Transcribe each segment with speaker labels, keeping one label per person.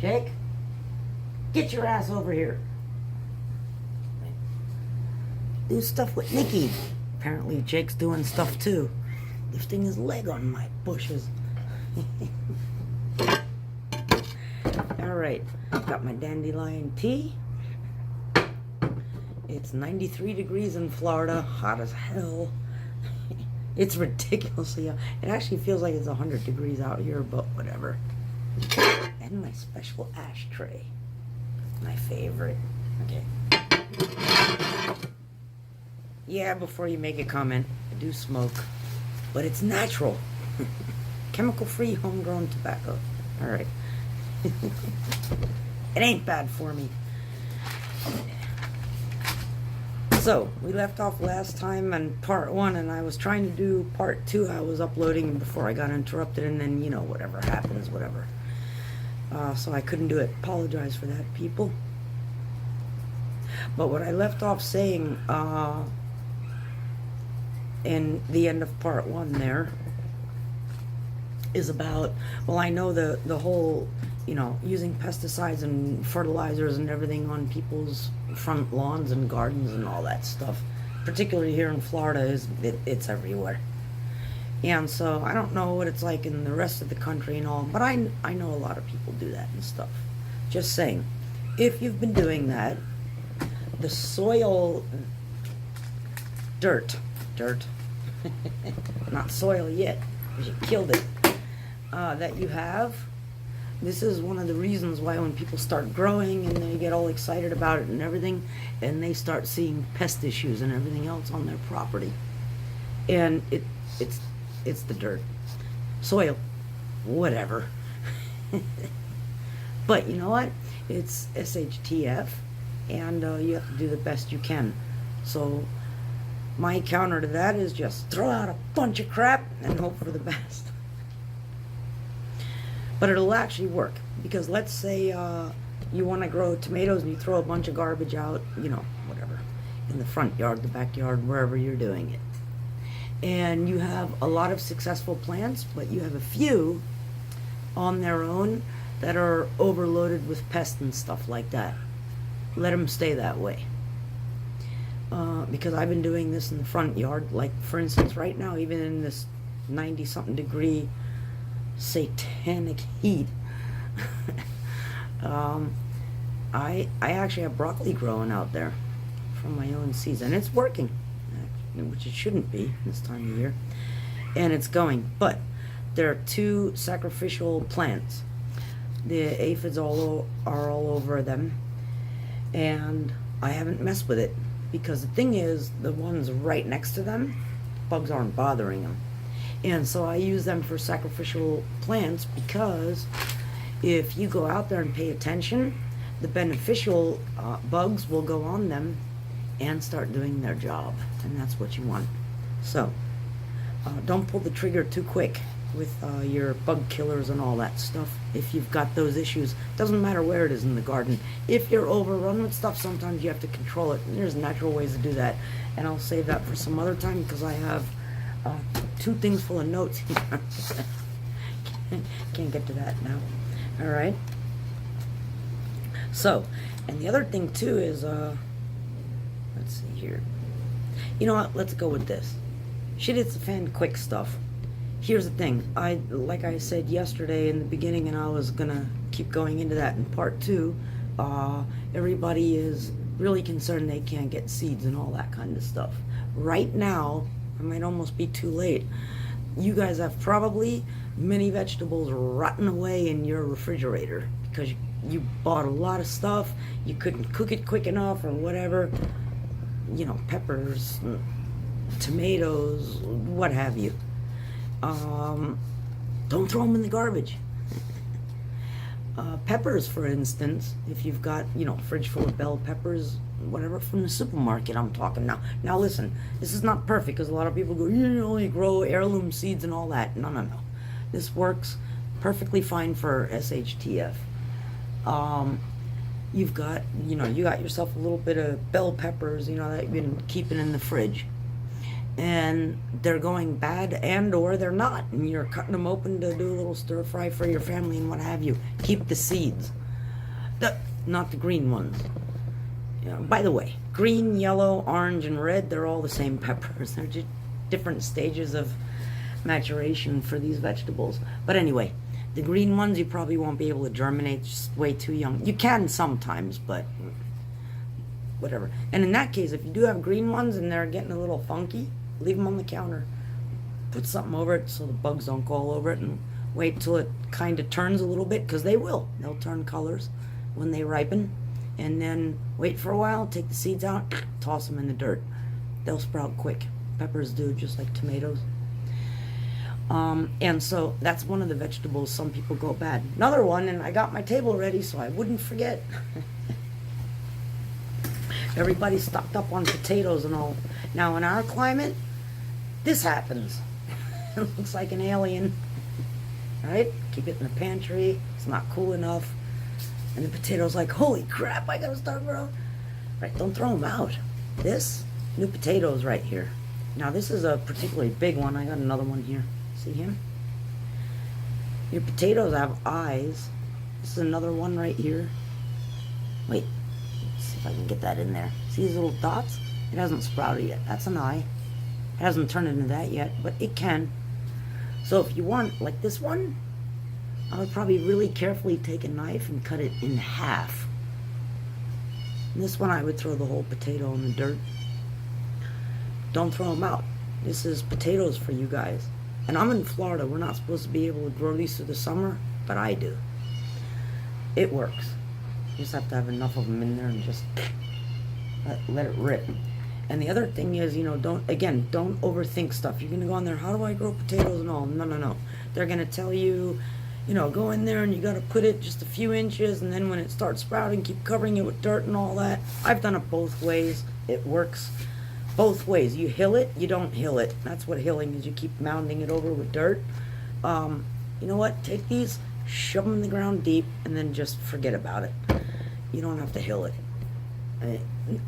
Speaker 1: Jake, get your ass over here. Do stuff with Nikki. Apparently Jake's doing stuff too. Lifting his leg on my bushes. Alright, got my dandelion tea. It's 93 degrees in Florida, hot as hell. It's ridiculously hot. It actually feels like it's 100 degrees out here, but whatever. And my special ashtray. My favorite. Okay. Yeah, before you make a comment, I do smoke. But it's natural. Chemical-free, homegrown tobacco. Alright. It ain't bad for me. So, we left off last time on part 1, and I was trying to do part 2. I was uploading before I got interrupted, and then, you know, whatever happens, whatever. So I couldn't do it. Apologize for that, people. But what I left off saying in the end of part 1 there is about, well, I know the whole, you know, using pesticides and fertilizers and everything on people's front lawns and gardens and all that stuff, particularly here in Florida, it's everywhere. And so I don't know what it's like in the rest of the country and all, but I know a lot of people do that and stuff. Just saying, if you've been doing that, the soil, dirt, not soil yet, because you killed it, that you have, this is one of the reasons why when people start growing and they get all excited about it and everything, and they start seeing pest issues and everything else on their property. And it's the dirt, soil, whatever. But you know what? It's SHTF, and you have to do the best you can. So my counter to that is just throw out a bunch of crap and hope for the best. But it'll actually work, because let's say you want to grow tomatoes and you throw a bunch of garbage out, you know, whatever, in the front yard, the backyard, wherever you're doing it. And you have a lot of successful plants, but you have a few on their own that are overloaded with pests and stuff like that. Let them stay that way. Because I've been doing this in the front yard, like for instance right now, even in this 90-something degree satanic heat, I actually have broccoli growing out there from my own seeds, and it's working, which it shouldn't be this time of year, and it's going. But there are 2 sacrificial plants. The aphids are all over them, and I haven't messed with it, because the thing is, the ones right next to them, bugs aren't bothering them. And so I use them for sacrificial plants, because if you go out there and pay attention, the beneficial bugs will go on them and start doing their job, and that's what you want. So don't pull the trigger too quick with your bug killers and all that stuff. If you've got those issues, doesn't matter where it is in the garden. If you're overrun with stuff, sometimes you have to control it, and there's natural ways to do that, and I'll save that for some other time, because I have 2 things full of notes here. Can't get to that now. All right. So, and the other thing too is, let's see here. You know what? Let's go with this. Shit hits the fan quick stuff. Here's the thing. Like I said yesterday in the beginning, and I was gonna keep going into that in part 2. Everybody is really concerned they can't get seeds and all that kind of stuff. Right now, it might almost be too late. You guys have probably many vegetables rotting away in your refrigerator because you bought a lot of stuff, you couldn't cook it quick enough or whatever. You know, peppers, tomatoes, what have you. Don't throw them in the garbage. Peppers, for instance, if you've got, you know, a fridge full of bell peppers, whatever, from the supermarket I'm talking now. Now listen, this is not perfect, because a lot of people go, you only grow heirloom seeds and all that. No. This works perfectly fine for SHTF. You've got, you know, you got yourself a little bit of bell peppers, you know, that you've been keeping in the fridge. And they're going bad, and or they're not, and you're cutting them open to do a little stir fry for your family and what have you. Keep the seeds. Not the green ones. Yeah, by the way, green, yellow, orange, and red, they're all the same peppers. They're just different stages of maturation for these vegetables. But anyway, the green ones you probably won't be able to germinate, just way too young. You can sometimes, but whatever. And in that case, if you do have green ones and they're getting a little funky, leave them on the counter. Put something over it so the bugs don't go all over it, and wait till it kind of turns a little bit, because they will. They'll turn colors when they ripen. And then wait for a while, take the seeds out, toss them in the dirt. They'll sprout quick. Peppers do, just like tomatoes. And so that's one of the vegetables some people go bad. Another one, and I got my table ready so I wouldn't forget. Everybody's stocked up on potatoes and all. Now in our climate, this happens. It looks like an alien, right? Keep it in the pantry. It's not cool enough. And the potato's like, holy crap, I gotta start growing. Right, don't throw them out. This, new potatoes right here. Now this is a particularly big one. I got another one here. See him? Your potatoes have eyes. This is another one right here. Wait, let's see if I can get that in there. See these little dots? It hasn't sprouted yet. That's an eye. It hasn't turned into that yet, but it can. So if you want, like this one, I would probably really carefully take a knife and cut it in half. And this one I would throw the whole potato in the dirt. Don't throw them out. This is potatoes for you guys. And I'm in Florida. We're not supposed to be able to grow these through the summer, but I do. It works. You just have to have enough of them in there and just let it rip. And the other thing is, don't overthink stuff. You're going to go in there, how do I grow potatoes and all? No. They're going to tell you, go in there and you got to put it just a few inches, and then when it starts sprouting, keep covering it with dirt and all that. I've done it both ways. It works both ways. You hill it, you don't hill it. That's what hilling is. You keep mounding it over with dirt. You know what? Take these, shove them in the ground deep, and then just forget about it. You don't have to hill it.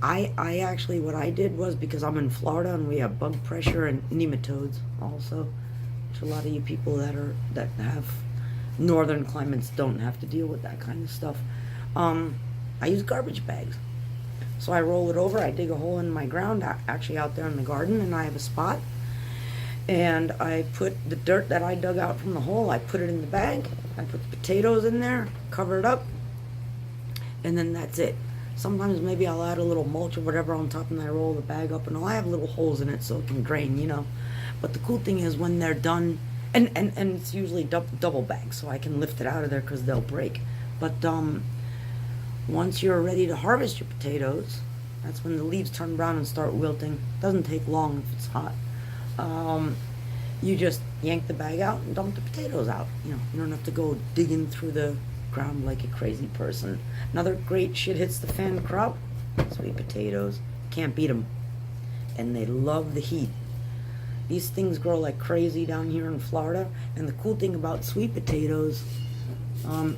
Speaker 1: I actually, what I did was, because I'm in Florida and we have bug pressure and nematodes also, which a lot of you people that have northern climates don't have to deal with that kind of stuff. I use garbage bags. So I roll it over, I dig a hole in my ground, actually out there in the garden, and I have a spot. And I put the dirt that I dug out from the hole, I put it in the bag, I put the potatoes in there, cover it up, and then that's it. Sometimes maybe I'll add a little mulch or whatever on top, and I roll the bag up, and I have little holes in it so it can drain, But the cool thing is when they're done, and it's usually double bags, so I can lift it out of there because they'll break. But once you're ready to harvest your potatoes, that's when the leaves turn brown and start wilting. Doesn't take long if it's hot. You just yank the bag out and dump the potatoes out. You don't have to go digging through the ground like a crazy person. Another great shit hits the fan crop, sweet potatoes. Can't beat them. And they love the heat. These things grow like crazy down here in Florida. And the cool thing about sweet potatoes,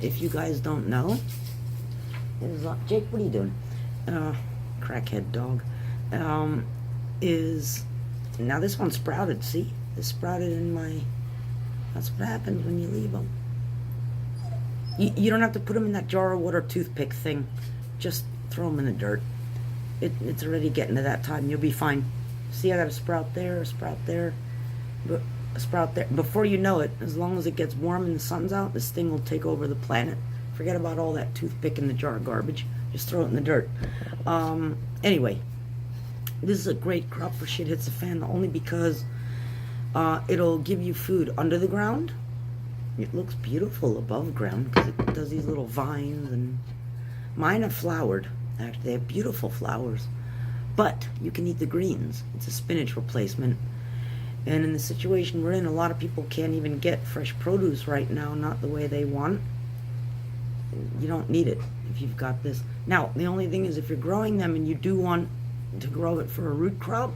Speaker 1: if you guys don't know, is, Jake, what are you doing? Crackhead dog. Is, now this one sprouted, see? This sprouted in my, that's what happens when you leave them. You don't have to put them in that jar of water toothpick thing. Just throw them in the dirt. It's already getting to that time. You'll be fine. See, I got a sprout there, a sprout there, a sprout there. Before you know it, as long as it gets warm and the sun's out, this thing will take over the planet. Forget about all that toothpick in the jar of garbage. Just throw it in the dirt. Anyway, this is a great crop for shit hits the fan, only because it'll give you food under the ground. It looks beautiful above ground because it does these little vines, and mine have flowered. Actually, they have beautiful flowers. But you can eat the greens. It's a spinach replacement. And in the situation we're in, a lot of people can't even get fresh produce right now, not the way they want. You don't need it if you've got this. Now, the only thing is, if you're growing them and you do want to grow it for a root crop,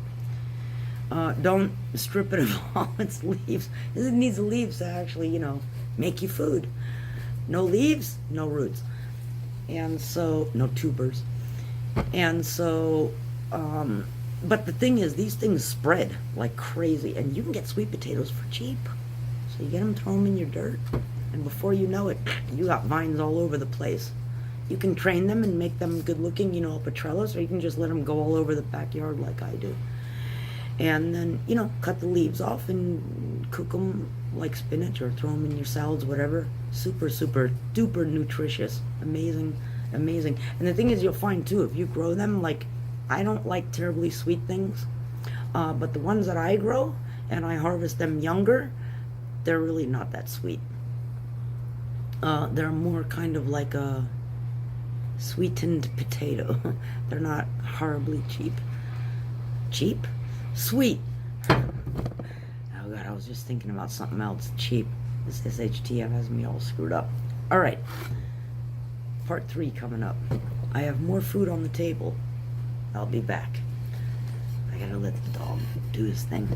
Speaker 1: don't strip it of all its leaves. It needs the leaves to actually, make you food. No leaves, no roots. And so, no tubers. And so, but the thing is, these things spread like crazy, and you can get sweet potatoes for cheap. So you get them, throw them in your dirt, and before you know it, you got vines all over the place. You can train them and make them good looking, up a trellis, or you can just let them go all over the backyard like I do. And then, cut the leaves off and cook them like spinach, or throw them in your salads, whatever. Super, super duper nutritious. Amazing, amazing. And the thing is, you'll find too, if you grow them, like, I don't like terribly sweet things, but the ones that I grow and I harvest them younger, they're really not that sweet. They're more kind of like a sweetened potato. They're not horribly cheap. Cheap? Sweet. Oh God, I was just thinking about something else. Cheap. This SHTF has me all screwed up. Alright. Part 3 coming up. I have more food on the table. I'll be back. I gotta let the dog do his thing.